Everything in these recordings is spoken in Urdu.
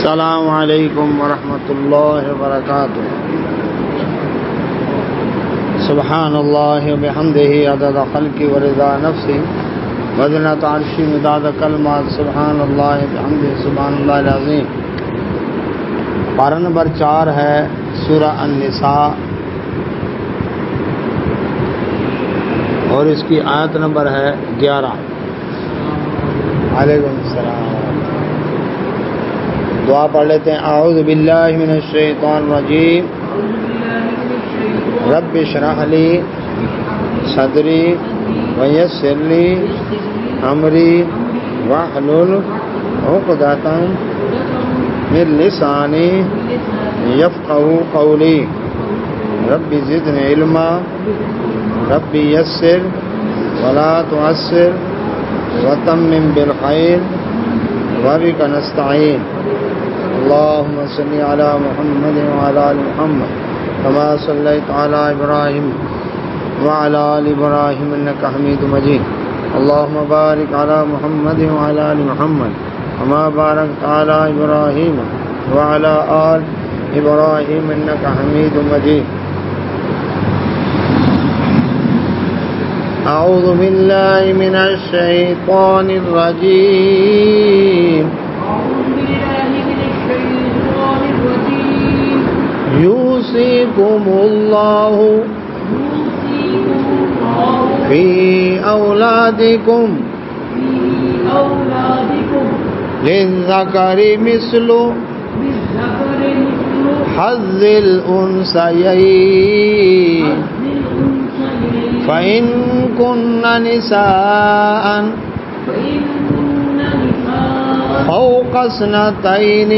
السلام علیکم ورحمۃ اللہ وبرکاتہ. سبحان اللہ وبحمدہ عدد خلقہ ورضا نفسہ وزنۃ عرشہ مداد کلمات. سبحان اللہ وبحمدہ سبحان اللہ العظیم. پارہ نمبر 4 ہے سورہ النساء اور اس کی آیت نمبر ہے 11. علیکم السلام. دعا پڑھ لیتے ہیں. اعوذ باللہ من الشیطان الرجیم. رب اشرح لی صدری ویسر لی امری واحلل عقدۃ من لسانی یفقہوا قولی. رب زدنی علما رب یسر ولا تعسر وتمم بالخیر وبک نستعین. اللهم صل على محمد وعلى آل محمد كما صليت على إبراهيم وعلى آل إبراهيم إنك حميد مجيد. اللهم بارك على محمد وعلى آل محمد كما باركت على إبراهيم وعلى آل إبراهيم إنك حميد مجيد. أعوذ بالله من الشيطان الرجيم. یوصیکم اللہ فی اولادکم للذکر مثل حظ الانثیین فإن کن نساء فوق اثنتین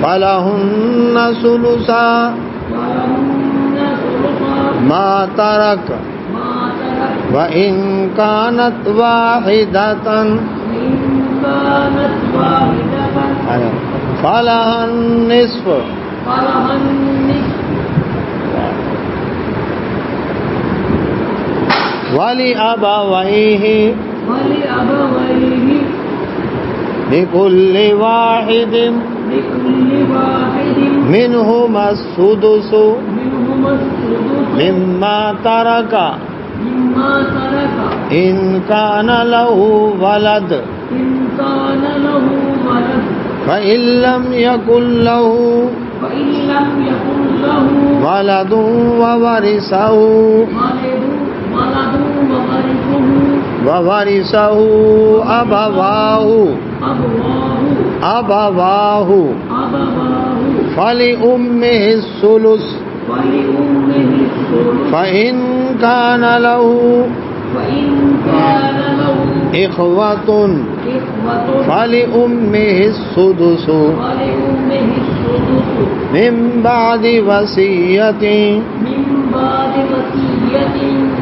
فلهن ثلثا ما ترك وإن كانت واحدة فلها النصف ولأبويه لكل واحد منهما السدس مما ترك إن كان له ولد فإن لم يكن له ولد وورثه أبواه فلأمه الثلث فإن كان له إخوة فلأمه السدس من بعد وصية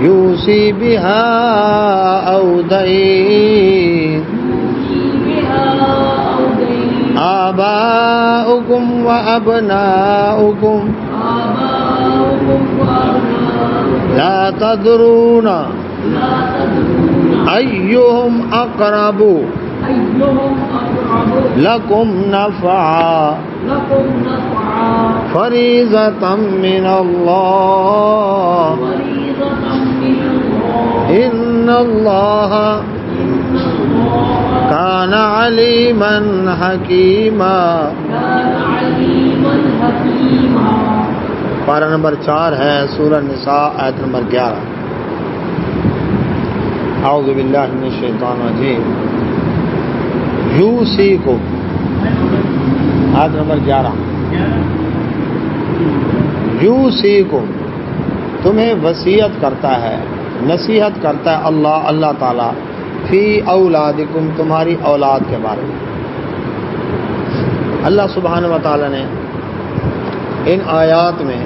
يوصي بها أو دين. آباؤكم وأبناؤكم لا تدرون أيهم أقرب لكم نفعا فريضة من الله إن الله كان عليما حكيما. پارہ نمبر 4 ہے سورہ النساء آیت نمبر 11. اعوذ باللہ من الشیطان الرجیم. یوصیکم آیت نمبر 11. یوصیکم تمہیں وصیت کرتا ہے نصیحت کرتا ہے اللہ تعالیٰ فی اولادکم تمہاری اولاد کے بارے میں. اللہ سبحانہ و تعالیٰ نے ان آیات میں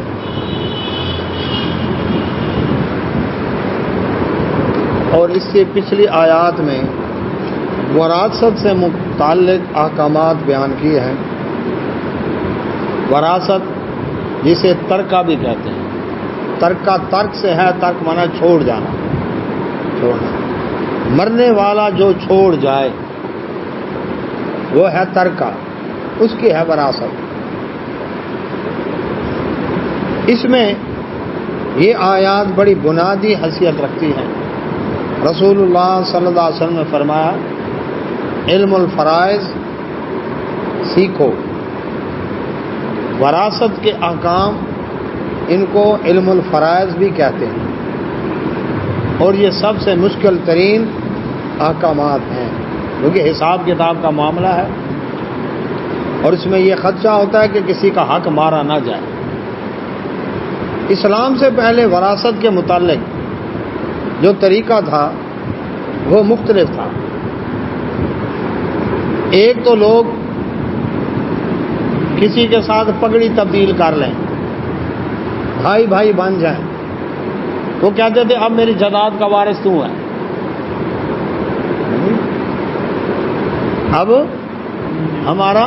اور اس سے پچھلی آیات میں وراثت سے متعلق احکامات بیان کیے ہیں. وراثت جسے ترکہ بھی کہتے ہیں. ترک سے ہے، ترک مانا چھوڑ جانا، چھوڑنا. مرنے والا جو چھوڑ جائے وہ ہے ترکہ، اس کی ہے وراثت۔ اس میں یہ آیات بڑی بنیادی حیثیت رکھتی ہیں۔ رسول اللہ صلی اللہ علیہ وسلم نے فرمایا علم الفرائض سیکھو۔ وراثت کے احکام ان کو علم الفرائض بھی کہتے ہیں، اور یہ سب سے مشکل ترین احکامات ہیں، کیونکہ حساب کتاب کا معاملہ ہے، اور اس میں یہ خدشہ ہوتا ہے کہ کسی کا حق مارا نہ جائے۔ اسلام سے پہلے وراثت کے متعلق جو طریقہ تھا وہ مختلف تھا۔ ایک تو لوگ کسی کے ساتھ پگڑی تبدیل کر لیں، بھائی بھائی بن جائیں، وہ کہتے تھے اب میری جائیداد کا وارث تو ہے، اب ہمارا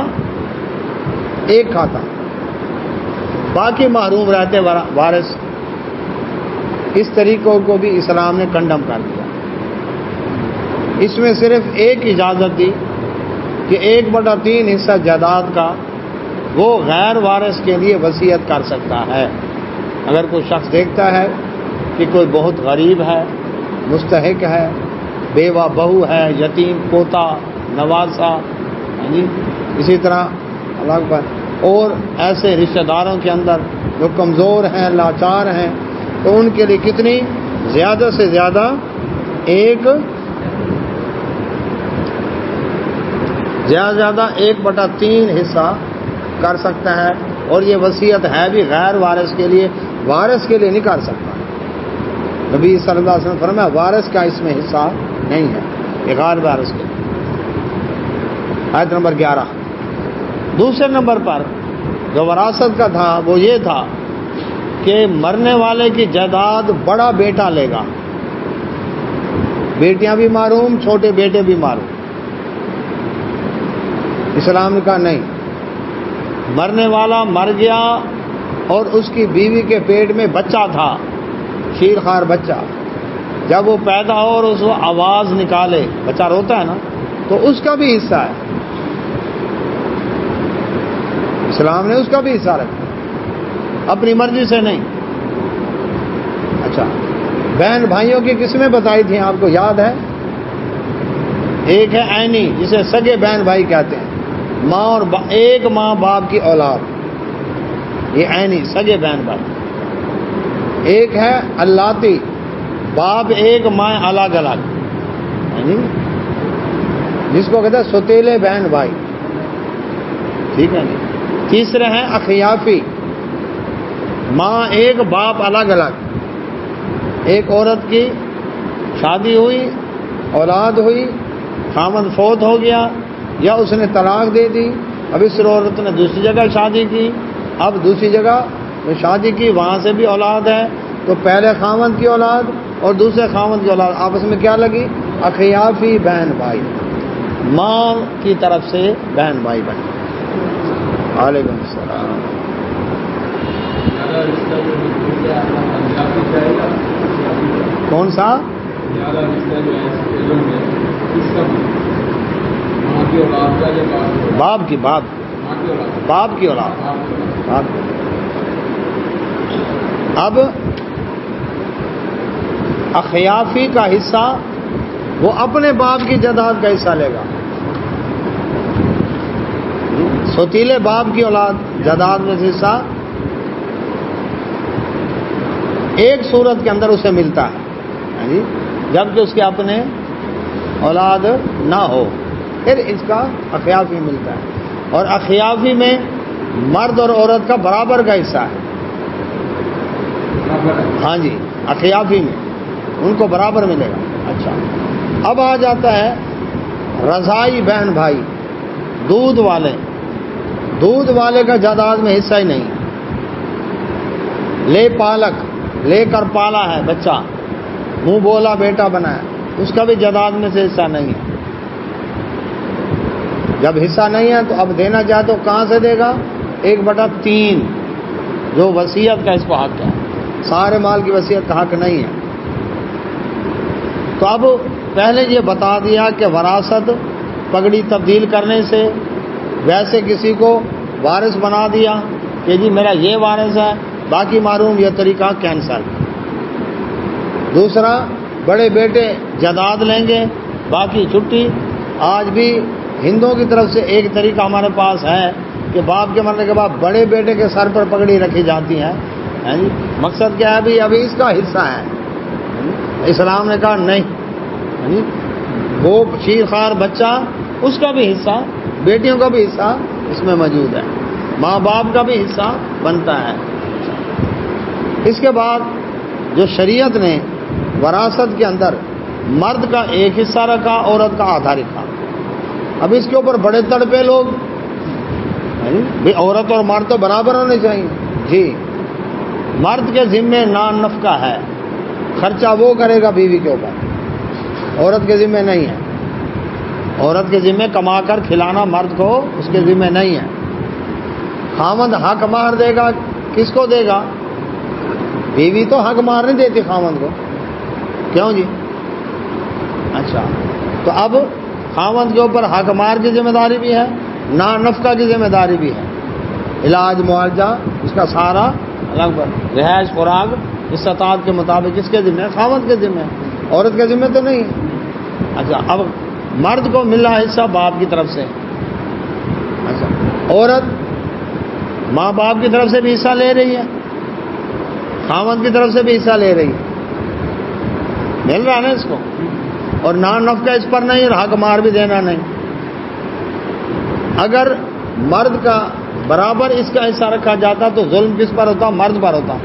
ایک کھاتا، باقی محروم رہتے وارث۔ اس طریقوں کو بھی اسلام نے کنڈم کر دیا۔ اس میں صرف ایک اجازت دی کہ 1/3 حصہ جائیداد کا وہ غیر وارث کے لیے وصیت کر سکتا ہے۔ اگر کوئی شخص دیکھتا ہے کہ کوئی بہت غریب ہے، مستحق ہے، بیوہ بہو ہے، یتیم پوتا نواسا، اسی طرح اللہ پر، اور ایسے رشتہ داروں کے اندر جو کمزور ہیں، لاچار ہیں، تو ان کے لیے کتنی زیادہ سے زیادہ 1/3 حصہ کر سکتا ہے، اور یہ وصیت ہے بھی غیر وارث کے لیے، وارث کے لیے نہیں کر سکتا۔ نبی صلی اللہ علیہ وسلم فرمایا وارث کا اس میں حصہ نہیں ہے، یہ غیر وارث کے لیے۔ آیت نمبر 11۔ دوسرے نمبر پر جو وراثت کا تھا وہ یہ تھا کہ مرنے والے کی جائیداد بڑا بیٹا لے گا، بیٹیاں بھی محروم، چھوٹے بیٹے بھی محروم۔ اسلام نے کہا نہیں، مرنے والا مر گیا اور اس کی بیوی کے پیٹ میں بچہ تھا، شیر خوار بچہ، جب وہ پیدا ہو اور اس کو آواز نکالے، بچہ روتا ہے نا، تو اس کا بھی حصہ ہے، اسلام نے اس کا بھی حصہ رکھا، اپنی مرضی سے نہیں۔ اچھا، بہن بھائیوں کی قسمیں بتائی تھیں آپ کو یاد ہے؟ ایک ہے عینی، جسے سگے بہن بھائی کہتے ہیں، ماں اور ایک ماں باپ کی اولاد، یہ عینی سگے بہن بھائی۔ ایک ہے اللاتی، باپ ایک ماں الگ الگ، جس کو کہتے ہیں ستیلے بہن بھائی، ٹھیک ہے جی۔ تیسرے ہیں اخیافی، ماں ایک باپ الگ الگ۔ ایک عورت کی شادی ہوئی، اولاد ہوئی، خامد فوت ہو گیا یا اس نے طلاق دے دی، اب اس عورت نے دوسری جگہ شادی کی، اب دوسری جگہ شادی کی، وہاں سے بھی اولاد ہے، تو پہلے خامد کی اولاد اور دوسرے خامد کی اولاد آپس میں کیا لگی؟ اخیافی بہن بھائی، ماں کی طرف سے بہن بھائی بنے۔ وعلیکم السلام۔ کون سا؟ باپ کی اولاد۔ اب اخیافی کا حصہ وہ اپنے باپ کی جائیداد کا حصہ لے گا، سوتیلے باپ کی اولاد جائیداد میں سے حصہ ایک صورت کے اندر اسے ملتا ہے، جبکہ اس کے اپنے اولاد نہ ہو، پھر اس کا اخیافی ملتا ہے، اور اخیافی میں مرد اور عورت کا برابر کا حصہ ہے۔ ہاں جی، اخیافی میں ان کو برابر ملے گا۔ اچھا، اب آ جاتا ہے رضائی بہن بھائی، دودھ والے کا جائیداد میں حصہ ہی نہیں۔ لے پالک، لے کر پالا ہے بچہ، منہ بولا بیٹا بنا ہے، اس کا بھی جائیداد میں سے حصہ نہیں ہے۔ جب حصہ نہیں ہے تو اب دینا چاہے تو کہاں سے دے گا؟ 1/3 جو وصیت کا اس کو حق ہے، سارے مال کی وصیت کا حق نہیں ہے۔ تو اب پہلے یہ بتا دیا کہ وراثت پگڑی تبدیل کرنے سے، ویسے کسی کو وارث بنا دیا کہ جی میرا یہ وارث ہے، باقی معروم، یہ طریقہ کینسل۔ دوسرا، بڑے بیٹے جائیداد لیں گے، باقی چھٹی۔ آج بھی ہندوؤں کی طرف سے ایک طریقہ ہمارے پاس ہے کہ باپ کے مرنے کے بعد بڑے بیٹے کے سر پر پگڑی رکھی جاتی ہے، جی مقصد کیا ہے؟ ابھی اس کا حصہ ہے۔ اسلام نے کہا نہیں، وہ شیرخوار بچہ، اس کا بھی حصہ، بیٹیوں کا بھی حصہ اس میں موجود ہے، ماں باپ کا بھی حصہ بنتا ہے۔ اس کے بعد جو شریعت نے وراثت کے اندر مرد کا ایک حصہ رکھا، عورت کا آدھا رکھا۔ اب اس کے اوپر بڑے تڑپے لوگ، بھی عورت اور مرد تو برابر ہونے چاہیے۔ جی، مرد کے ذمے نان نفقہ ہے، خرچہ وہ کرے گا بیوی کے اوپر، عورت کے ذمے نہیں ہے۔ عورت کے ذمے کما کر کھلانا مرد کو اس کے ذمے نہیں ہے۔ خاوند حق مہر دے گا، کس کو دے گا؟ بیوی تو حق مہر نہیں دیتی خاوند کو، کیوں جی؟ اچھا، تو اب خاوند کے اوپر حق مہر کی ذمہ داری بھی ہے، نان نفقہ کی ذمہ داری بھی ہے، علاج معالجہ اس کا سارا الگ پر، رہائش خوراک استطاعت کے مطابق اس کے ذمہ ہے، خاوند کے ذمہ ہے، عورت کے ذمہ تو نہیں ہے۔ اچھا، اب مرد کو مل رہا حصہ باپ کی طرف سے، اچھا عورت ماں باپ کی طرف سے بھی حصہ لے رہی ہے، خاوند کی طرف سے بھی حصہ لے رہی ہے، مل رہا نا اس کو، اور نان نفقہ اس پر نہیں، اور حق مار بھی دینا نہیں۔ اگر مرد کا برابر اس کا حصہ رکھا جاتا تو ظلم کس پر ہوتا؟ مرد پر ہوتا،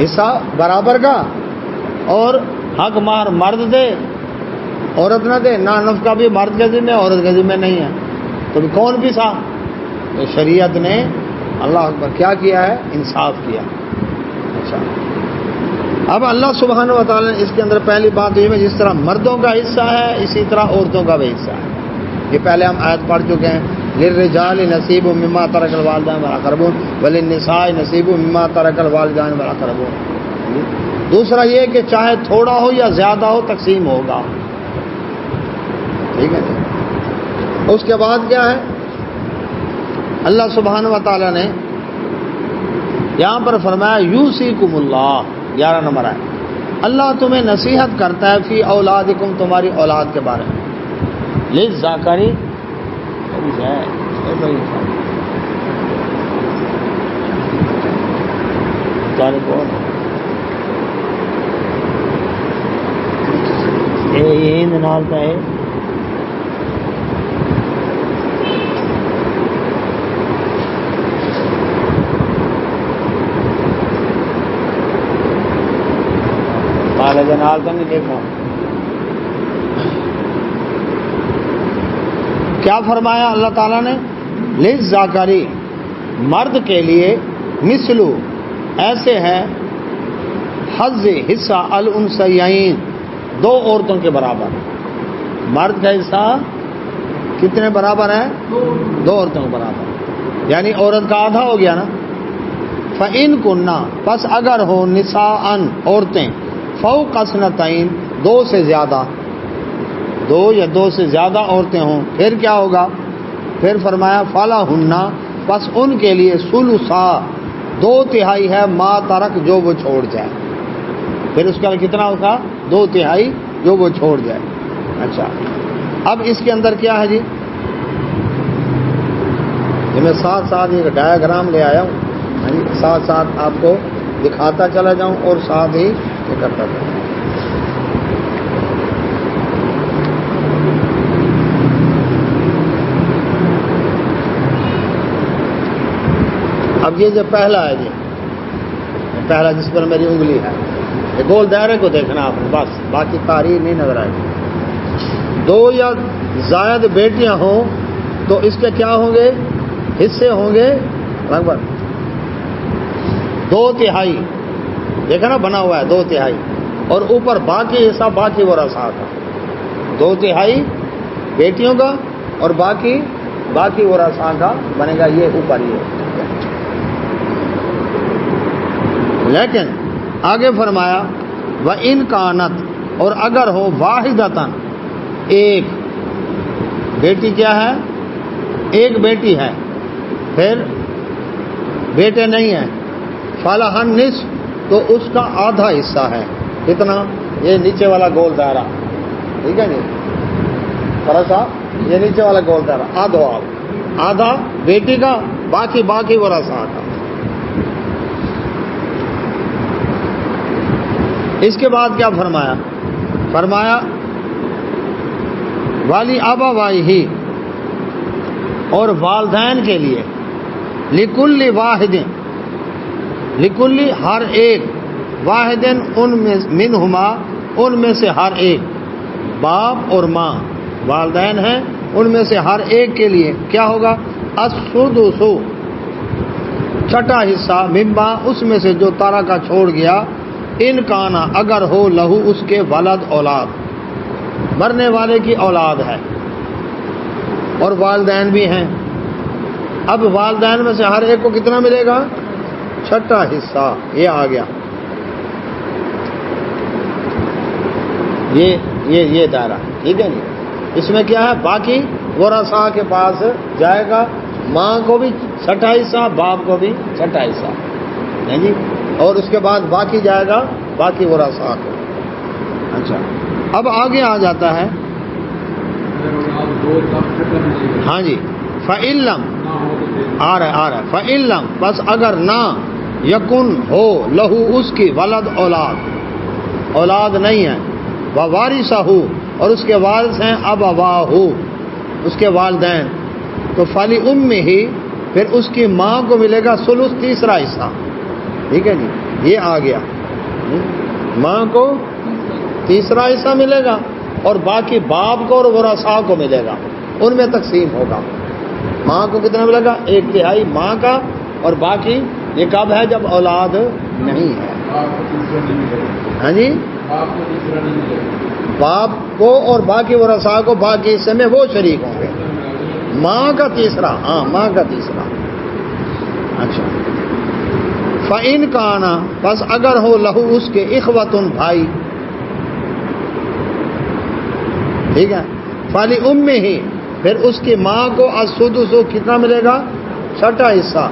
حصہ برابر کا، اور حق مہر مرد دے عورت نہ دے، نان نفقہ بھی مرد کے ذمہ، عورت کے ذمہ نہیں ہے، تو کون پیسا؟ تو شریعت نے اللہ اکبر کیا کیا ہے؟ انصاف کیا۔ اچھا، اب اللہ سبحانہ و تعالیٰ نے اس کے اندر پہلی بات یہ ہے، جس طرح مردوں کا حصہ ہے اسی طرح عورتوں کا بھی حصہ ہے۔ یہ پہلے ہم آیت پڑھ چکے ہیں، للرجال نصیب مما ترک الوالدین والاقربون وللنساء نصیب مما ترک الوالدین والاقربون۔ دوسرا یہ کہ چاہے تھوڑا ہو یا زیادہ ہو تقسیم ہوگا، ٹھیک ہے۔ اس کے بعد کیا ہے؟ اللہ سبحانہ و تعالیٰ نے یہاں پر فرمایا یوصیکم اللہ، 11 نمبر ہے، اللہ تمہیں نصیحت کرتا ہے فی اولادکم، تمہاری اولاد کے بارے میں، للذکری ہند نالتا ہے جنال تو نہیں دیکھا۔ کیا فرمایا اللہ تعالیٰ نے؟ للذکری، مرد کے لیے، مثلو ایسے ہے، حظ حصہ الانثیین، 2 عورتوں کے برابر۔ مرد کا حصہ کتنے برابر ہے؟ 2 عورتوں کے برابر، یعنی عورت کا آدھا ہو گیا نا۔ فَإِن كُنَّا، پس اگر ہو، نساءً عورتیں، فوق اثنتین، 2 سے زیادہ، 2 یا 2 سے زیادہ عورتیں ہوں، پھر کیا ہوگا؟ پھر فرمایا فَلَهُنَّ، پس ان کے لیے ثلثا، 2/3 ہے، ما ترک، جو وہ چھوڑ جائے۔ پھر اس کا کتنا ہوگا؟ 2/3 جو وہ چھوڑ جائے۔ اچھا، اب اس کے اندر کیا ہے جی؟ یہ میں ساتھ ساتھ ایک ڈایاگرام لے آیا ہوں، ساتھ ساتھ آپ کو دکھاتا چلا جاؤں اور ساتھ ہی یہ کرتا جاؤں۔ اب یہ جو پہلا ہے جی، پہلا جس پر میری انگلی ہے، یہ گول دائرے کو دیکھنا آپ نے، بس باقی تاریخ نہیں نظر آئے گی۔ 2 یا زائد بیٹیاں ہوں تو اس کے کیا ہوں گے؟ حصے ہوں گے لگ بھگ 2/3، دیکھا نا بنا ہوا ہے 2/3، اور اوپر باقی حصہ باقی ورثاء کا، 2/3 بیٹیوں کا اور باقی ورثاء کا بنے گا، یہ اوپر یہ۔ لیکن آگے فرمایا وَإِن كَانَتْ، اور اگر ہو، واحدتاً، ایک، بیٹی کیا ہے؟ ایک بیٹی ہے، پھر بیٹے نہیں ہیں، فلہا النصف تو اس کا آدھا حصہ ہے. کتنا؟ یہ نیچے والا گول دائرہ، ٹھیک ہے نہیں، تھوڑا سا یہ نیچے والا گول دائرہ، آدھا بیٹی کا، باقی ورثہ کا. اس کے بعد کیا فرمایا والی ابویہ اور والدین کے لیے، لکل واحد ہر ایک، واحد ان میں منہما ان میں سے ہر ایک، باپ اور ماں والدین ہیں، ان میں سے ہر ایک کے لیے کیا ہوگا؟ السدس چھٹا حصہ، مما اس میں سے جو ترکہ چھوڑ گیا، ان کانا اگر ہو لہو اس کے ولد اولاد، مرنے والے کی اولاد ہے اور والدین بھی ہیں. اب والدین میں سے ہر ایک کو کتنا ملے گا؟ چھٹا حصہ. یہ آ گیا، یہ دائرہ، ٹھیک ہے نہیں. اس میں کیا ہے؟ باقی ورثاء کے پاس جائے گا، ماں کو بھی چھٹا حصہ، باپ کو بھی چھٹا حصہ، نہیں جی. اور اس کے بعد باقی جائے گا باقی ورثاء کو. اچھا، اب آگے آ جاتا ہے، ہاں جی، فَإِلَّمْ آ رہا ہے، فَإِلَّمْ بس اگر نہ یکن ہو لہو اس کی ولد اولاد نہیں ہے، وَوَارِثُهُ اور اس کے وارث ہیں ابواہ اس کے والدین، تو فَلِأُمِّهِ پھر اس کی ماں کو ملے گا ثلث تیسرا حصہ، ٹھیک ہے جی. یہ آ گیا، ماں کو تیسرا حصہ ملے گا اور باقی باپ کو اور ورثاء کو ملے گا، ان میں تقسیم ہوگا. ماں کو کتنا ملے گا؟ 1/3 ماں کا، اور باقی یہ کب ہے؟ جب اولاد نہیں ہے. ہاں جی، باپ کو اور باقی ورثاء کو باقی حصے میں وہ شریک ہوں گے. ماں کا تیسرا، ہاں ماں کا تیسرا. اچھا، فَإِنْ كَانَ بس اگر ہو لہو اس کے اخوتن بھائی، ٹھیک ہے، فَلِأُمِّهِ پھر اس کی ماں کو السدس کتنا ملے گا؟ چھٹا حصہ،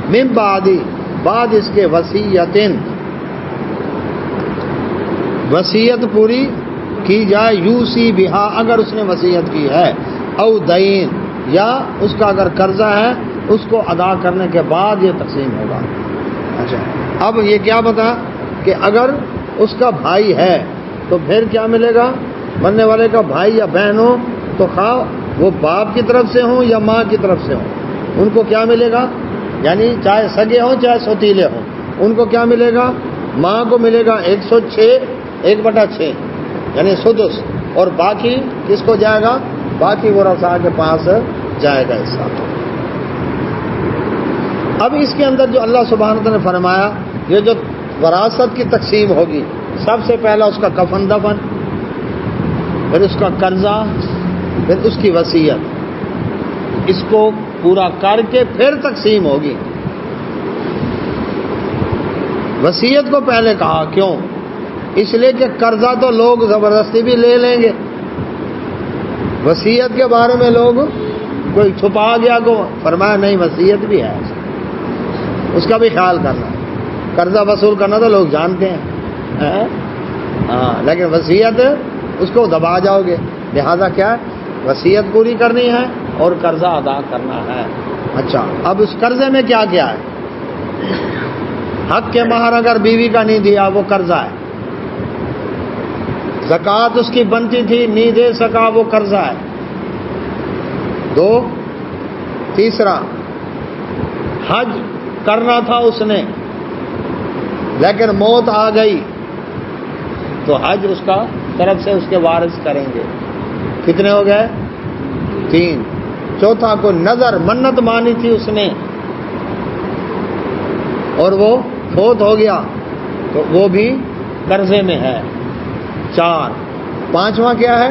من بعد اس کے وصیت پوری کی جائے، یوسی بہا اگر اس نے وصیت کی ہے، او دین یا اس کا اگر قرضہ ہے اس کو ادا کرنے کے بعد یہ تقسیم ہوگا. اچھا، اب یہ کیا بتا کہ اگر اس کا بھائی ہے تو پھر کیا ملے گا؟ مرنے والے کا بھائی یا بہن ہو تو خواہ وہ باپ کی طرف سے ہوں یا ماں کی طرف سے ہوں، ان کو کیا ملے گا؟ یعنی چاہے سگے ہوں چاہے سوتیلے ہوں، ان کو کیا ملے گا؟ ماں کو ملے گا 1/6 یعنی سدس، اور باقی کس کو جائے گا؟ باقی ورثاء کے پاس جائے گا حصہ. اب اس کے اندر جو اللہ سبحانہ وتعالی نے فرمایا، یہ جو وراثت کی تقسیم ہوگی، سب سے پہلا اس کا کفن دفن، پھر اس کا قرضہ، پھر اس کی وصیت، اس کو پورا کر کے پھر تقسیم ہوگی. وصیت کو پہلے کہا، کیوں؟ اس لیے کہ قرضہ تو لوگ زبردستی بھی لے لیں گے، وصیت کے بارے میں لوگ کوئی چھپا گیا کو فرمایا نہیں، وصیت بھی ہے، اس کا بھی خیال کرنا. قرضہ وصول کرنا تو لوگ جانتے ہیں، ہاں، لیکن وصیت اس کو دبا جاؤ گے. لہذا کیا ہے؟ وصیت پوری کرنی ہے اور قرضہ ادا کرنا ہے. اچھا، اب اس قرضے میں کیا کیا ہے؟ حق کے مہر اگر بیوی کا نہیں دیا وہ قرضہ ہے، زکوٰۃ اس کی بنتی تھی نہیں دے سکا وہ قرضہ ہے. 2، تیسرا حج کرنا تھا اس نے لیکن موت آ گئی تو حج اس کا طرف سے اس کے وارث کریں گے. کتنے ہو گئے؟ 3. چوتھا کو نظر منت مانی تھی اس نے اور وہ فوت ہو گیا تو وہ بھی قرضے میں ہے. 4. پانچواں کیا ہے؟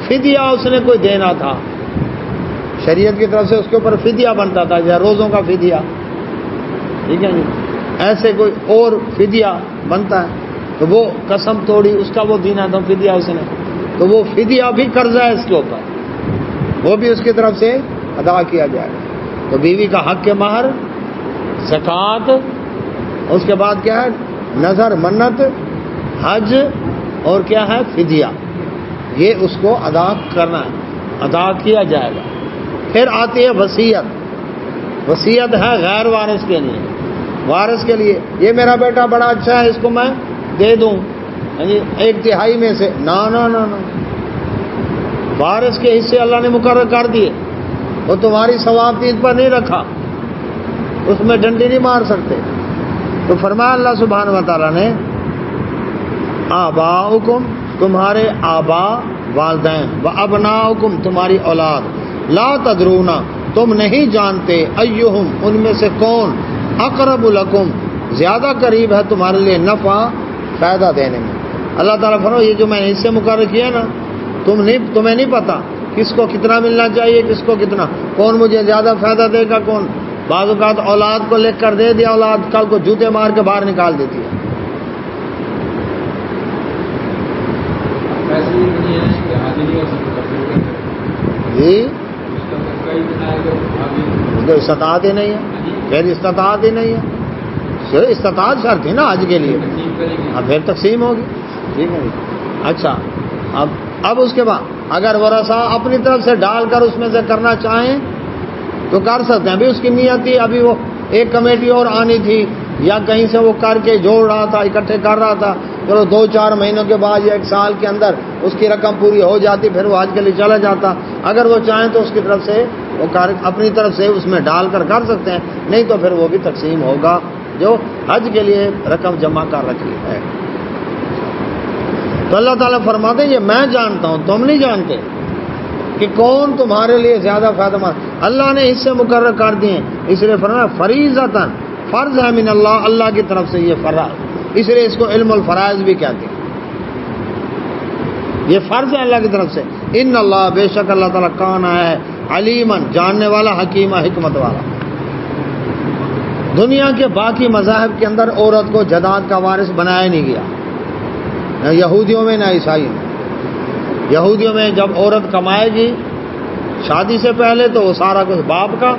فدیہ اس نے کوئی دینا تھا، شریعت کی طرف سے اس کے اوپر فدیہ بنتا تھا، جیسے روزوں کا فدیہ، ٹھیک ہے جی، ایسے کوئی اور فدیہ بنتا ہے تو وہ قسم توڑی، اس کا وہ دینا تھا فدیہ اس نے، تو وہ فدیہ بھی قرضہ ہے اس کے اوپر. وہ بھی اس کی طرف سے ادا کیا جائے گا۔ تو بیوی کا حق کے مہر، زکوٰۃ، اس کے بعد کیا ہے نظر منت، حج، اور کیا ہے فدیہ، یہ اس کو ادا کرنا ہے، ادا کیا جائے گا۔ پھر آتی ہے وصیت۔ وصیت ہے غیر وارث کے لیے، وارث کے لیے یہ میرا بیٹا بڑا اچھا ہے، اس کو میں دے دوں 1/3 میں سے، نہ وارث کے حصے اللہ نے مقرر کر دیے، وہ تمہاری ثوابت پر نہیں رکھا، اس میں ڈنڈی نہیں مار سکتے۔ تو فرمایا اللہ سبحانہ و تعالیٰ نے آباؤکم، تمہارے آبا والدین، و ابناؤکم، تمہاری اولاد، لا تدرون، تم نہیں جانتے، ایہم، ان میں سے کون، اقرب لکم، زیادہ قریب ہے تمہارے لیے نفع، فائدہ دینے میں۔ اللہ تعالیٰ فرمایا یہ جو میں نے اس سے مقرر کیا نا، تمہیں نہیں پتا کس کو کتنا ملنا چاہیے، کس کو کتنا، کون مجھے زیادہ فائدہ دے گا کون۔ بعض اوقات اولاد کو لکھ کر دے دیا، اولاد کل کو جوتے مار کے باہر نکال دیتی ہے۔ جی تو استطاعت ہی نہیں ہے، پھر استطاعت ہی نہیں ہے، استطاعت شرط تھی نا آج کے لیے، اب پھر تقسیم ہوگی، ٹھیک ہے۔ اچھا اب اس کے بعد اگر ورثہ اپنی طرف سے ڈال کر اس میں سے کرنا چاہیں تو کر سکتے ہیں۔ ابھی اس کی نیت تھی، ابھی وہ ایک کمیٹی اور آنی تھی، یا کہیں سے وہ کر کے جوڑ رہا تھا، اکٹھے کر رہا تھا، چلو 2-4 مہینوں کے بعد یا 1 سال کے اندر اس کی رقم پوری ہو جاتی، پھر وہ حج کے لیے چلا جاتا۔ اگر وہ چاہیں تو اس کی طرف سے وہ اپنی طرف سے اس میں ڈال کر سکتے ہیں، نہیں تو پھر وہ بھی تقسیم ہوگا جو حج کے لیے رقم جمع کر رکھی ہے۔ تو اللہ تعالیٰ فرماتے ہیں یہ میں جانتا ہوں، تم نہیں جانتے کہ کون تمہارے لیے زیادہ فائدہ مند۔ اللہ نے اس سے مقرر کر دیے، اس لیے فرمایا فریضۃً، فرض ہے من اللہ، اللہ کی طرف سے یہ فرض، اس لیے اس کو علم الفرائض بھی کہتے ہیں، یہ فرض ہے اللہ کی طرف سے۔ ان اللہ، بے شک اللہ تعالیٰ کان ہے علیماً، جاننے والا، حکیمہ، حکمت والا۔ دنیا کے باقی مذاہب کے اندر عورت کو جداد کا وارث بنایا نہیں گیا، نہ یہودیوں میں نہ عیسائیوں میں۔ یہودیوں میں جب عورت کمائے گی شادی سے پہلے تو وہ سارا کچھ باپ کا،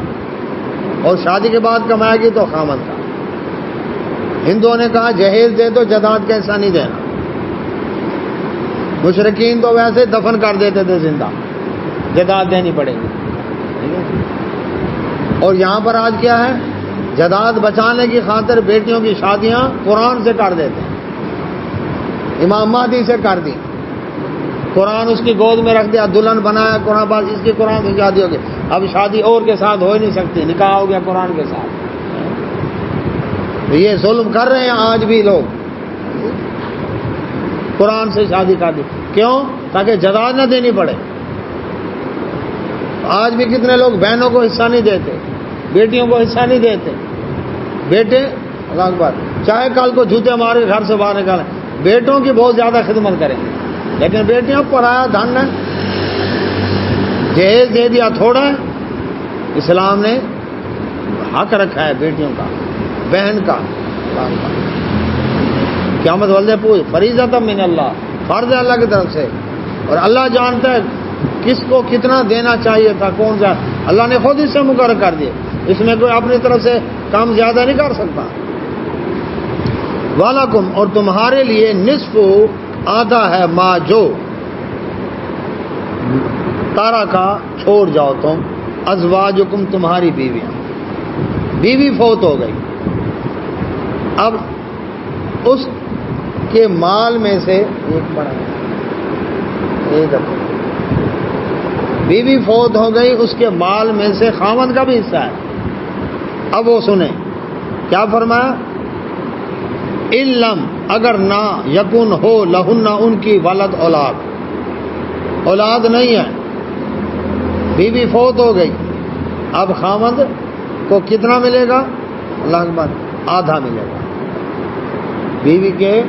اور شادی کے بعد کمائے گی تو خامد کا۔ ہندوؤں نے کہا جہیز دے تو جداد کا حصہ نہیں دینا، مشرکین تو ویسے دفن کر دیتے تھے زندہ، جداد دینی پڑے گی۔ اور یہاں پر آج کیا ہے، جداد بچانے کی خاطر بیٹیوں کی شادیاں قرآن سے کر دیتے ہیں، امام مہدی سے کر دی، قرآن اس کی گود میں رکھ دیا، دلہن بنایا قرآن، پاس اس کی قرآن سے شادی ہو گئی، اب شادی اور کے ساتھ ہو ہی نہیں سکتی، نکاح ہو گیا قرآن کے ساتھ۔ یہ ظلم کر رہے ہیں آج بھی لوگ، قرآن سے شادی کر دی، کیوں؟ تاکہ جداد نہ دینی پڑے۔ آج بھی کتنے لوگ بہنوں کو حصہ نہیں دیتے، بیٹیوں کو حصہ نہیں دیتے۔ بیٹے اللہ اکبر، چاہے کل کو جوتے مارے گھر سے باہر نکالیں، بیٹوں کی بہت زیادہ خدمت کریں، لیکن بیٹیاں پرایا دھن ہے، جہیز دے دیا تھوڑا ہے۔ اسلام نے حق رکھا ہے بیٹیوں کا، بہن کا، قیامت والدے پوچھ، فریضۃ من اللہ، فرض ہے اللہ کی طرف سے، اور اللہ جانتا ہے کس کو کتنا دینا چاہیے تھا، کون سا، اللہ نے خود اس سے مقرر کر دیے، اس میں کوئی اپنی طرف سے کام زیادہ نہیں کر سکتا۔ وَلَكُمْ، اور تمہارے لیے، نصف، آدھا ہے، ما جو تارا کا چھوڑ جاؤ تم، ازواجکم، تمہاری بیویاں، بیوی فوت ہو گئی، اب اس کے مال میں سے ایک بڑا بیوی فوت ہو گئی، اس کے مال میں سے خاوند کا بھی حصہ ہے۔ اب وہ سنیں کیا فرمایا، علم، اگر نہ، یکن، ہو، لہن، ان کی، ولد، اولاد نہیں ہے، بیوی فوت ہو گئی، اب خاوند کو کتنا ملے گا؟ اللہ اکبر، آدھا ملے گا، بیوی کے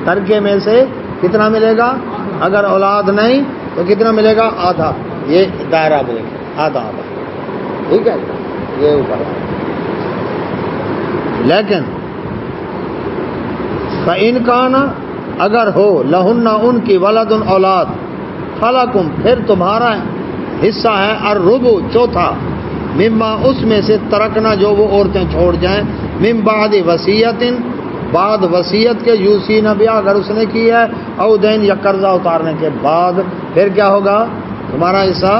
ترکے میں سے کتنا ملے گا؟ اگر اولاد نہیں تو کتنا ملے گا؟ آدھا، یہ دائرہ بولے آدھا، ٹھیک ہے، یہ اوپر۔ لیکن فَإِنْ كَانَ، اگر ہو، لہن، ان کی، ولد، اولاد، فَلَكُمْ، پھر تمہارا حصہ ہے الربع چوتھا، مما اس میں سے ترکنا جو وہ عورتیں چھوڑ جائیں، من بعد وصیت بعد وصیت کے، یوسین بہا اگر اس نے کی ہے، او دین یا قرضہ اتارنے کے بعد، پھر کیا ہوگا تمہارا حصہ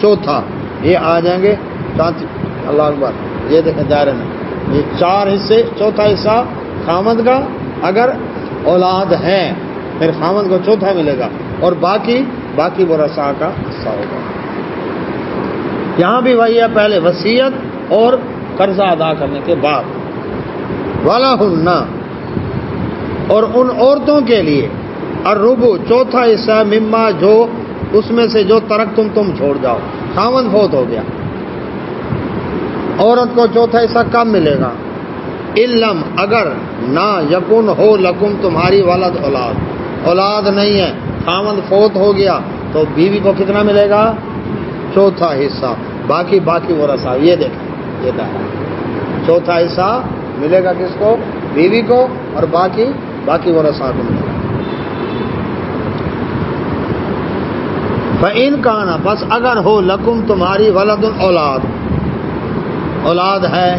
چوتھا. یہ آ جائیں گے اللہ اکبر. یہ دیکھیں دائرے میں یہ 4 حصے، چوتھا حصہ خامد کا، اگر اولاد ہے پھر خامد کو چوتھا ملے گا، اور باقی ورثاء کا حصہ ہوگا. یہاں بھی وہی ہے، پہلے وصیت اور قرضہ ادا کرنے کے بعد. وَلَهُنَّ اور ان عورتوں کے لیے الربع چوتھا حصہ، مما جو اس میں سے جو ترکتم تم چھوڑ جاؤ. خاوند فوت ہو گیا، عورت کو چوتھا حصہ کب ملے گا؟ علم اگر نہ یکن ہو لکم تمہاری ولد اولاد نہیں ہے، خاوند فوت ہو گیا تو بیوی کو کتنا ملے گا؟ چوتھا حصہ. باقی ورثاء. یہ دیکھیں یہ دائرہ، چوتھا حصہ ملے گا کس کو؟ بیوی کو، اور باقی ورثاء کو ملے گا. فَإِنْ كَانَ بس اگر ہو لکم تمہاری ولد اولاد ہے،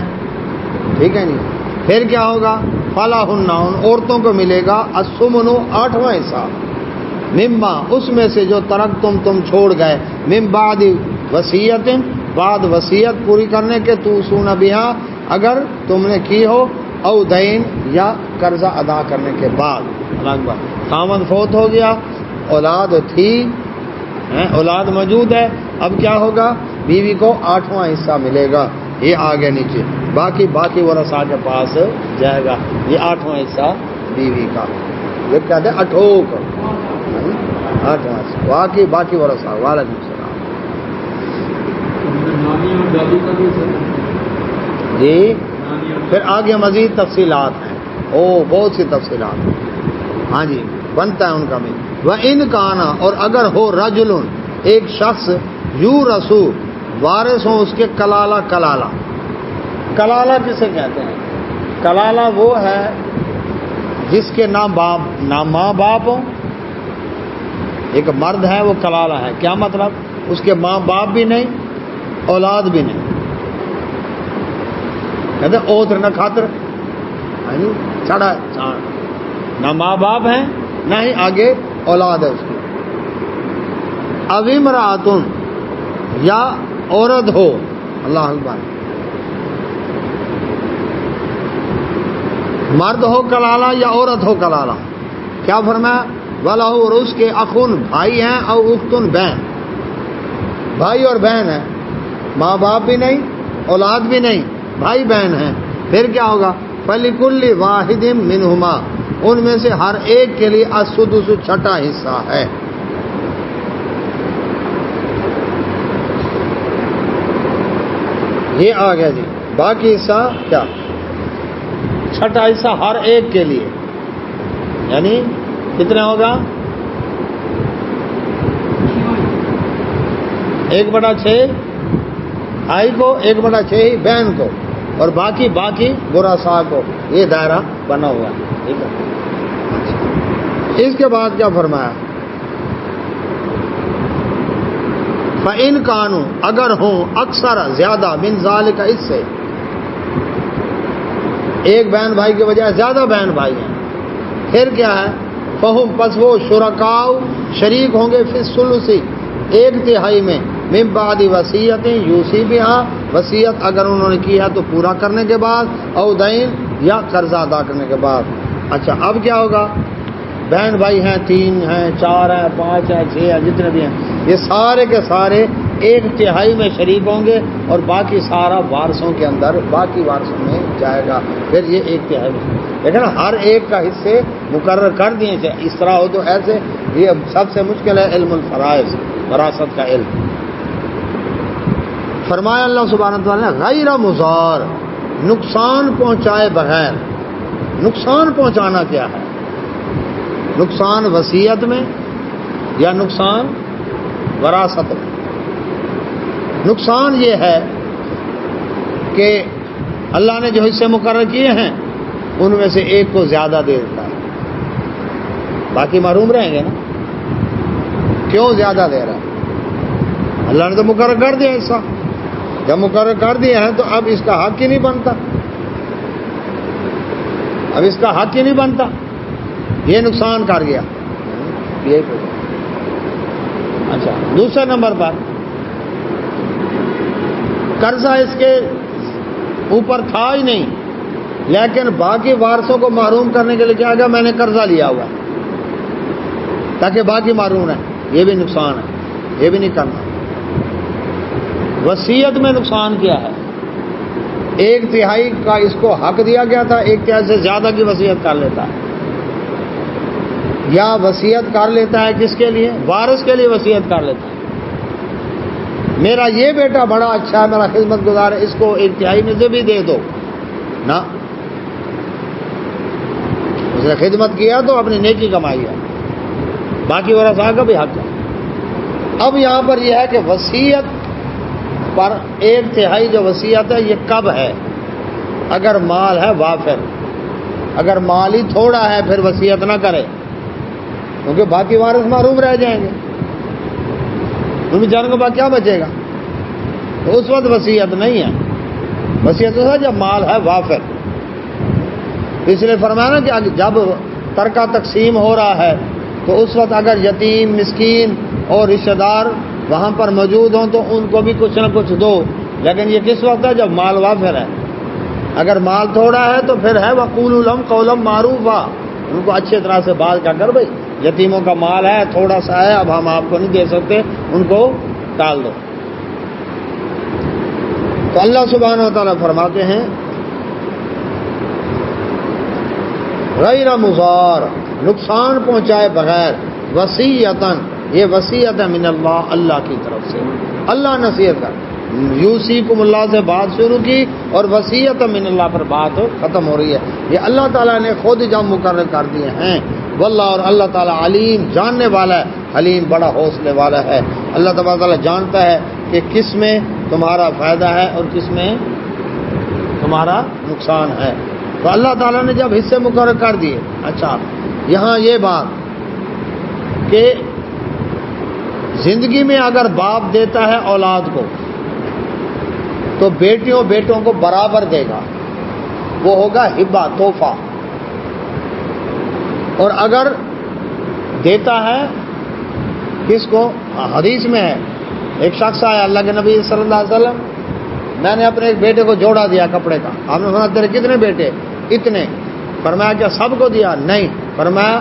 ٹھیک ہے نہیں، پھر کیا ہوگا؟ فَلَهُنَّ ان عورتوں کو ملے گا الثُّمُنُ 8واں حصہ، مما اس میں سے جو ترکتم تم چھوڑ گئے، من بعد وصیت بعد وصیت پوری کرنے کے، توصون بہا اگر تم نے کی ہو، او دین یا قرضہ ادا کرنے کے بعد. اللہ اکبر. خاوند فوت ہو گیا، اولاد تھی، اولاد موجود ہے، اب کیا ہوگا؟ بیوی کو 8واں حصہ ملے گا. یہ آگے نیچے باقی ورثاء کے پاس جائے گا. یہ 8واں حصہ بیوی کا، یہ کہتے ہیں اٹھوک، 8واں حصہ باقی ورثاء. وعلیکم السلام. جی پھر آگے مزید تفصیلات ہیں، بہت سی تفصیلات ہیں. ہاں جی بنتا ہے ان کا بھی. وَإِنْ كَانَ اور اگر ہو رجل ایک شخص، یو رسول وارث ہوں اس کے کلالہ کسے کہتے ہیں؟ کلالہ وہ ہے جس کے نہ ماں باپ ہوں. ایک مرد ہے وہ کلالہ ہے. کیا مطلب؟ اس کے ماں باپ بھی نہیں، اولاد بھی نہیں. کہتے اوتر نہ خاطر، چھڑا نہ ماں باپ ہیں نہ ہی آگے اولاد ہے اس کی. اب امراتن یا عورت ہو، اللہ اکبر، مرد ہو کلالہ یا عورت ہو کلالہ. کیا فرمایا؟ وَلَهُ اور اس کے اخن بھائی ہیں، او اختن بہن، بھائی اور بہن ہیں، ماں باپ بھی نہیں، اولاد بھی نہیں، بھائی بہن ہیں. پھر کیا ہوگا؟ فَلِكُلِّ وَاحِدٍ مِّنْهُمَا ان میں سے ہر ایک کے لیے السدس چھٹا حصہ ہے. یہ آ گیا جی. باقی حصہ کیا؟ چھٹا حصہ ہر ایک کے لیے، یعنی کتنا ہوگا؟ 1/6 بھائی کو، 1/6 بہن کو، اور باقی ورثاء کو. یہ دائرہ بنا ہوا ہے. ٹھیک ہے. اس کے بعد کیا فرمایا؟ فَإِنْ كَانُوا اگر ہوں اکثر زیادہ من ذالک اس سے، ایک بہن بھائی کے بجائے زیادہ بہن بھائی ہیں، پھر کیا ہے؟ فہم پس وہ شرکاء شریک ہوں گے فی الثلث 1/3 میں، من بعد وصیت یوصی بہا وصیت اگر انہوں نے کی ہے تو پورا کرنے کے بعد، او دین یا قرضہ ادا کرنے کے بعد. اچھا اب کیا ہوگا؟ بہن بھائی ہیں، 3 ہیں، 4 ہیں، 5 ہیں، 6 ہیں، جتنے بھی ہیں، یہ سارے کے سارے 1/3 میں شریک ہوں گے، اور باقی سارا وارثوں کے اندر، باقی وارثوں میں جائے گا. پھر یہ 1/3 میں، لیکن ہر ایک کا حصے مقرر کر دیے تھے. اس طرح ہو تو ایسے. یہ سب سے مشکل ہے علم الفرائض، وراثت کا علم. فرمایا اللہ سبحانہ وتعالی نے غیر مضار، نقصان پہنچائے بغیر. نقصان پہنچانا کیا ہے؟ نقصان وصیت میں یا نقصان وراثت میں؟ نقصان یہ ہے کہ اللہ نے جو حصے مقرر کیے ہیں ان میں سے ایک کو زیادہ دے دیتا ہے، باقی محروم رہیں گے نا. کیوں زیادہ دے رہا ہے؟ اللہ نے تو مقرر کر دیا حصہ، جب مقرر کر دیا ہے تو اب اس کا حق ہی نہیں بنتا، اب اس کا حق ہی نہیں بنتا، یہ نقصان کر گیا۔ اچھا، دوسرے نمبر پر قرضہ اس کے اوپر تھا ہی نہیں، لیکن باقی وارثوں کو محروم کرنے کے لیے کیا گیا، میں نے قرضہ لیا ہوا تاکہ باقی محروم رہیں، یہ بھی نقصان ہے، یہ بھی نہیں کرنا۔ وصیت میں نقصان کیا ہے، 1/3 کا اس کو حق دیا گیا تھا، 1/3 سے زیادہ کی وصیت کر لیتا ہے، یا وصیت کر لیتا ہے کس کے لیے، وارث کے لیے وصیت کر لیتا ہے، میرا یہ بیٹا بڑا اچھا ہے، میرا خدمت گزار ہے، اس کو 1/3 میں سے بھی دے دو نا، اس نے خدمت کیا تو اپنی نیکی کمائی ہے، باقی ورثاء کا بھی حق ہے۔ اب یہاں پر یہ ہے کہ وصیت پر 1/3 جو وصیت ہے یہ کب ہے، اگر مال ہے وافر، اگر مال ہی تھوڑا ہے پھر وصیت نہ کرے، کیونکہ باقی وارث محروم رہ جائیں گے، ان بیچاروں کے پاس کیا بچے گا، تو اس وقت وصیت نہیں ہے، وصیت ہے جب مال ہے وافر۔ اس لیے فرمایا نا کہ جب ترکہ تقسیم ہو رہا ہے تو اس وقت اگر یتیم، مسکین اور رشتہ دار وہاں پر موجود ہوں تو ان کو بھی کچھ نہ کچھ دو، لیکن یہ کس وقت ہے، جب مال وافر ہے۔ اگر مال تھوڑا ہے تو پھر ہے وَقُولُوا لَهُمْ قَوْلًا مَعْرُوفًا، ان کو اچھے طرح سے بات کر بھائی یتیموں کا مال ہے، تھوڑا سا ہے، اب ہم آپ کو نہیں دے سکتے، ان کو ٹال دو۔ تو اللہ سبحانہ و تعالیٰ فرماتے ہیں غیر مضار، نقصان پہنچائے بغیر، وصیتاً، یہ وصیت ہے من اللہ، اللہ کی طرف سے، اللہ نصیحت کر، یوصیکم اللہ سے بات شروع کی اور وصیت من اللہ پر بات ختم ہو رہی ہے، یہ اللہ تعالیٰ نے خود جب مقرر کر دیے ہیں۔ واللہ، اور اللہ تعالیٰ علیم، جاننے والا ہے، حلیم، بڑا حوصلے والا ہے۔ اللہ تبارک تعالیٰ جانتا ہے کہ کس میں تمہارا فائدہ ہے اور کس میں تمہارا نقصان ہے۔ تو اللہ تعالیٰ نے جب حصے مقرر کر دیے، اچھا یہاں یہ بات کہ زندگی میں اگر باپ دیتا ہے اولاد کو تو بیٹیوں بیٹوں کو برابر دے گا، وہ ہوگا ہبہ، تحفہ، اور اگر دیتا ہے کس کو، حدیث میں ہے ایک شخص آیا اللہ کے نبی صلی اللہ علیہ وسلم، میں نے اپنے ایک بیٹے کو جوڑا دیا کپڑے کا، آپ نے فرمایا تیرے کتنے بیٹے، اتنے، فرمایا کیا سب کو دیا، نہیں، فرمایا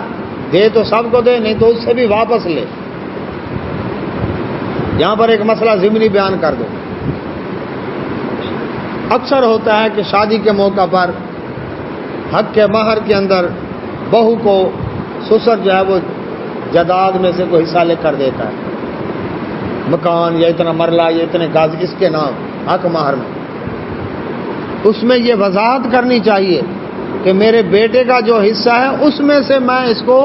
دے تو سب کو دے، نہیں تو اس سے بھی واپس لے۔ یہاں پر ایک مسئلہ ضمنی بیان کر دو، اکثر ہوتا ہے کہ شادی کے موقع پر حق کے مہر کے اندر بہو کو سسر جو ہے وہ جائیداد میں سے کوئی حصہ لے کر دیتا ہے، مکان یا اتنا مرلہ یا اتنے گز اس کے نام حق مہر میں، اس میں یہ وضاحت کرنی چاہیے کہ میرے بیٹے کا جو حصہ ہے اس میں سے میں اس کو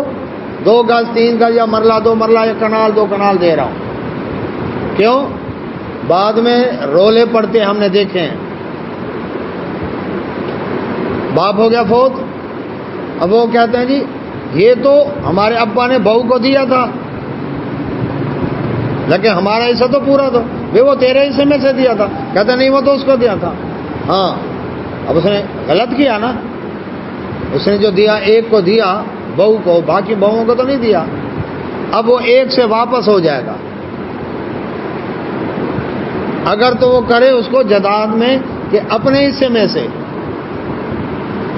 2 گز 3 گز یا مرلہ 2 مرلہ یا کنال 2 کنال دے رہا ہوں۔ کیوں؟ بعد میں رولے پڑتے ہم نے دیکھے ہیں، باپ ہو گیا فوت، اب وہ کہتے ہیں جی یہ تو ہمارے ابا نے بہو کو دیا تھا لیکن ہمارا حصہ تو پورا تھا، وہ تیرے حصے میں سے دیا تھا، کہتے نہیں وہ تو اس کو دیا تھا۔ ہاں، اب اس نے غلط کیا نا، اس نے جو دیا ایک کو دیا بہو کو، باقی بہوؤں کو تو نہیں دیا، اب وہ ایک سے واپس ہو جائے گا، اگر تو وہ کرے اس کو جائیداد میں کہ اپنے حصے میں سے،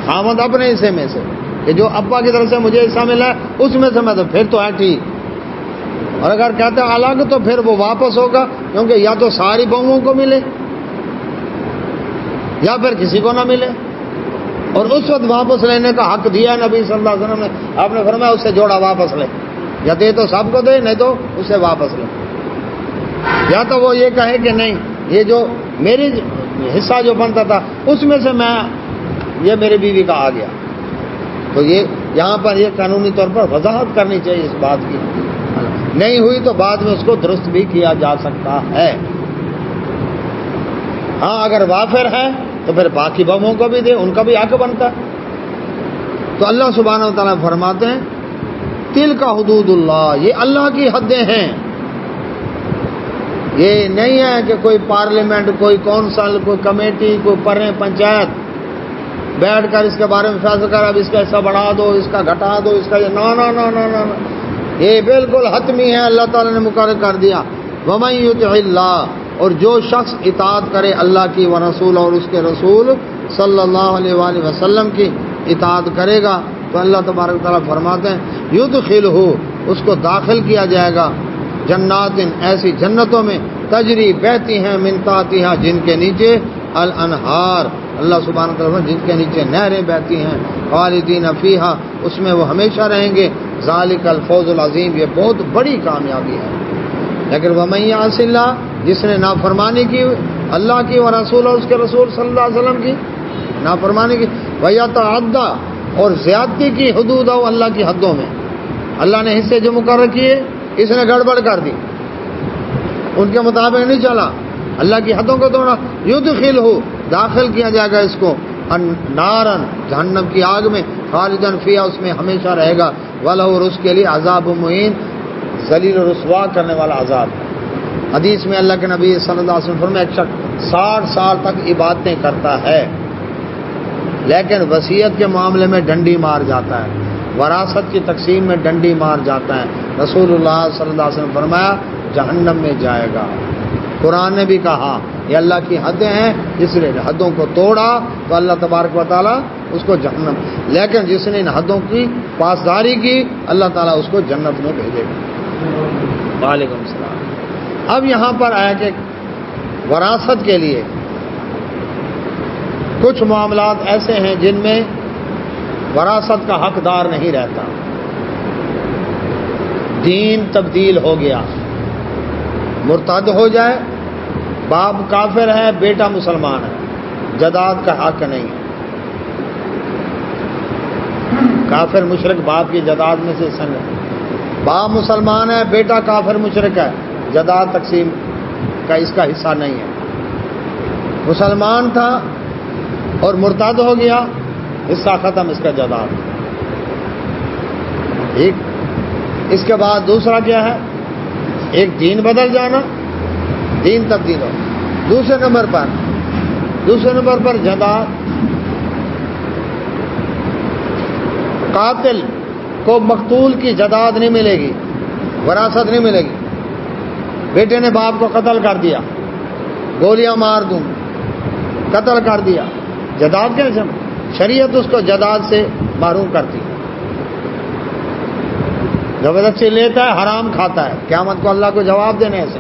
خامد اپنے حصے میں سے، کہ جو ابا کی طرف سے مجھے حصہ ملا ہے اس میں سے میں تو پھر تو ہے ٹھیک، اور اگر کہتے ہیں الگ تو پھر وہ واپس ہوگا، کیونکہ یا تو ساری بہوؤں کو ملے یا پھر کسی کو نہ ملے، اور اس وقت واپس لینے کا حق دیا نبی صلی اللہ علیہ وسلم نے، آپ نے فرمایا اس سے جوڑا واپس لے، یا دے تو سب کو دے، نہیں تو اسے واپس لے، یا تو وہ یہ کہے کہ نہیں یہ جو میری حصہ جو بنتا تھا اس میں سے میں یہ میری بیوی کا آ گیا، تو یہ یہاں پر یہ قانونی طور پر وضاحت کرنی چاہیے اس بات کی، نہیں ہوئی تو بعد میں اس کو درست بھی کیا جا سکتا ہے۔ ہاں اگر وافر ہے تو پھر باقی بہوؤں کو بھی دے، ان کا بھی حق بنتا ہے۔ تو اللہ سبحانہ و تعالیٰ فرماتے ہیں تلک حدود اللہ، یہ اللہ کی حدیں ہیں، یہ نہیں ہے کہ کوئی پارلیمنٹ، کوئی کونسل، کوئی کمیٹی، کوئی پریں پنچایت بیٹھ کر اس کے بارے میں فیصلہ کر اب اس کا حصہ بڑھا دو، اس کا گھٹا دو، اس کا نہ یہ بالکل حتمی ہے، اللہ تعالیٰ نے مقرر کر دیا۔ وَمَن يُطِعِ اللَّهَ، اور جو شخص اطاعت کرے اللہ کی و رسول اور اس کے رسول صلی اللہ علیہ وآلہ وسلم کی اطاعت کرے گا تو اللہ تبارک و تعالیٰ فرماتے ہیں یدخلہ، اس کو داخل کیا جائے گا جنات، ایسی جنتوں میں تجری بہتی ہیں من تحتہا، جن کے نیچے الانہار، اللہ سبحانہ و تعالیٰ جن کے نیچے نہریں بہتی ہیں، خالدین فیہا، اس میں وہ ہمیشہ رہیں گے، ذالک الفوز العظیم، یہ بہت بڑی کامیابی ہے۔ لیکن وَمَن یعص اللہ، جس نے نافرمانی کی اللہ کی و رسول اور اس کے رسول صلی اللہ علیہ وسلم کی نافرمانی کی، وَیَتَعَدَّ، اور زیادتی کی حدود ہو اللہ کی حدوں میں، اللہ نے حصے جو مقرر کیے اس نے گڑبڑ کر دی، ان کے مطابق نہیں چلا، اللہ کی حدوں کو توڑا، یدخلہ، داخل کیا جائے گا اس کو نارن، جہنم کی آگ میں، خالدن فیہا، اس میں ہمیشہ رہے گا، وَلَهُ، اور اس کے لیے عذاب مہین، ذلیل و رسوا کرنے والا عذاب۔ حدیث میں اللہ کے نبی صلی اللہ علیہ وسلم فرمایا ایک شخص 60 سال تک عبادتیں کرتا ہے لیکن وصیت کے معاملے میں ڈنڈی مار جاتا ہے، وراثت کی تقسیم میں ڈنڈی مار جاتا ہے، رسول اللہ صلی اللہ علیہ وسلم فرمایا جہنم میں جائے گا۔ قرآن نے بھی کہا یہ اللہ کی حدیں ہیں، جس نے حدوں کو توڑا تو اللہ تبارک و تعالیٰ اس کو جہنم، لیکن جس نے ان حدوں کی پاسداری کی اللہ تعالیٰ اس کو جنت میں بھیجے گا۔ وعلیکم السلام۔ اب یہاں پر آیا کہ وراثت کے لیے کچھ معاملات ایسے ہیں جن میں وراثت کا حقدار نہیں رہتا، دین تبدیل ہو گیا، مرتد ہو جائے، باپ کافر ہے بیٹا مسلمان ہے، جداد کا حق نہیں ہے، کافر مشرک باپ کی جداد میں سے حصہ نہیں، باپ مسلمان ہے بیٹا کافر مشرک ہے، جداد تقسیم کا اس کا حصہ نہیں ہے، مسلمان تھا اور مرتد ہو گیا، حصہ ختم اس کا جداد۔ ٹھیک، اس کے بعد دوسرا کیا ہے، ایک دین بدل جانا، دین تبدیل ہو، دوسرے نمبر پر جداد، قاتل کو مقتول کی جداد نہیں ملے گی، وراثت نہیں ملے گی، بیٹے نے باپ کو قتل کر دیا، گولیاں مار دوں، قتل کر دیا، جداد کیسے؟ شریعت اس کو جداد سے محروم کرتی ہے، زبردستی لیتا ہے، حرام کھاتا ہے، قیامت کو اللہ کو جواب دینے سے،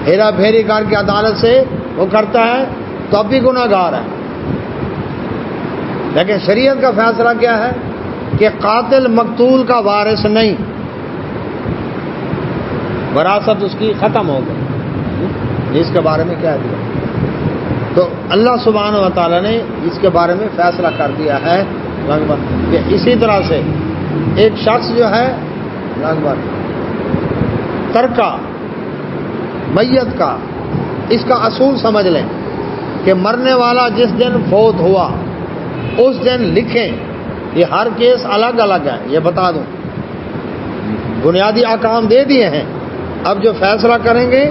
ہیرا پھیری کر کے عدالت سے وہ کرتا ہے تو اب بھی گناہ گار ہے، لیکن شریعت کا فیصلہ کیا ہے کہ قاتل مقتول کا وارث نہیں، وراثت اس کی ختم ہو گئی، اس کے بارے میں کہہ دیا، تو اللہ سبحانہ و تعالیٰ نے اس کے بارے میں فیصلہ کر دیا ہے کہ اسی طرح سے ایک شخص جو ہے ترکہ میت کا، اس کا اصول سمجھ لیں کہ مرنے والا جس دن فوت ہوا اس دن لکھیں، یہ ہر کیس الگ الگ ہے، یہ بتا دوں، بنیادی احکام دے دیے ہیں، اب جو فیصلہ کریں گے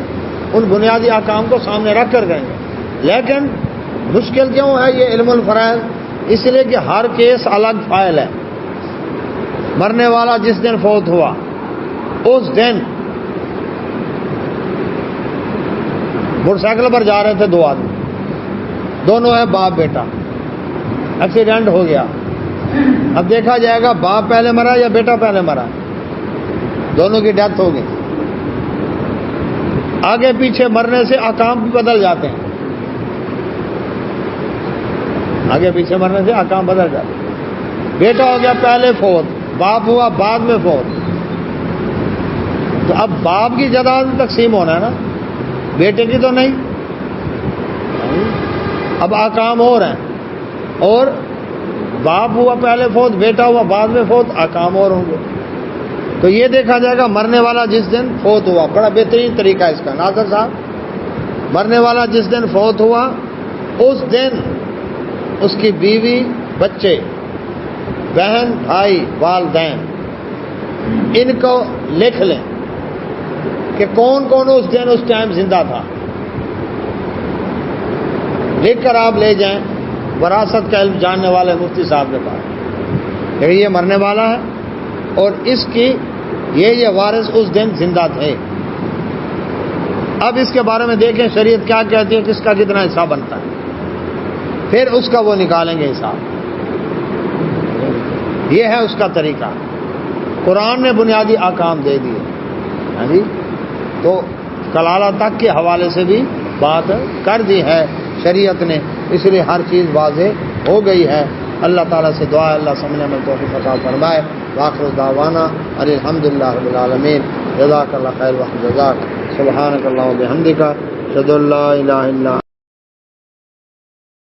ان بنیادی احکام کو سامنے رکھ کر کریں گے، لیکن مشکل کیوں ہے یہ علم الفرائض؟ اس لیے کہ ہر کیس الگ فائل ہے۔ مرنے والا جس دن فوت ہوا اس دن موٹر سائیکل پر جا رہے تھے دو آدمی، دونوں ہے باپ بیٹا، ایکسیڈنٹ ہو گیا، اب دیکھا جائے گا باپ پہلے مرا یا بیٹا پہلے مرا، دونوں کی ڈیتھ ہو گئی، آگے پیچھے مرنے سے احکام بھی بدل جاتے ہیں، آگے پیچھے مرنے سے احکام بدل جاتے ہیں، بیٹا ہو گیا پہلے فوت، باپ ہوا بعد میں فوت، تو اب باپ کی جائیداد میں تقسیم ہونا ہے نا، بیٹے کی تو نہیں، اب احکام اور ہیں، اور باپ ہوا پہلے فوت بیٹا ہوا بعد میں فوت، احکام اور ہوں گے، تو یہ دیکھا جائے گا مرنے والا جس دن فوت ہوا، بڑا بہترین طریقہ ہے اس کا ناصر صاحب، مرنے والا جس دن فوت ہوا اس دن اس کی بیوی، بچے، بہن، بھائی، والدین، ان کو لکھ لیں کہ کون کون اس دن اس ٹائم زندہ تھا، لکھ کر آپ لے جائیں، وراثت کا علم جاننے والے مفتی صاحب نے کہا کہ یہ مرنے والا ہے اور اس کی یہ وارث اس دن زندہ تھے۔ اب اس کے بارے میں دیکھیں شریعت کیا کہتی ہے، کس کا کتنا حصہ بنتا ہے، پھر اس کا وہ نکالیں گے حساب۔ یہ ہے اس کا طریقہ۔ قرآن نے بنیادی احکام دے دیے، ہاں جی، تو کلالہ تک کے حوالے سے بھی بات کر دی ہے شریعت نے، اس لیے ہر چیز واضح ہو گئی ہے۔ اللہ تعالیٰ سے دعا ہے اللہ سمجھنے میں توفیق عطا فرمائے۔ وآخر دعوانا الحمدللہ رب العالمین۔ جزاک اللہ خیر وحمد جزاک۔ سبحانک اللہم و بحمدک، اشہد ان لا الہ الا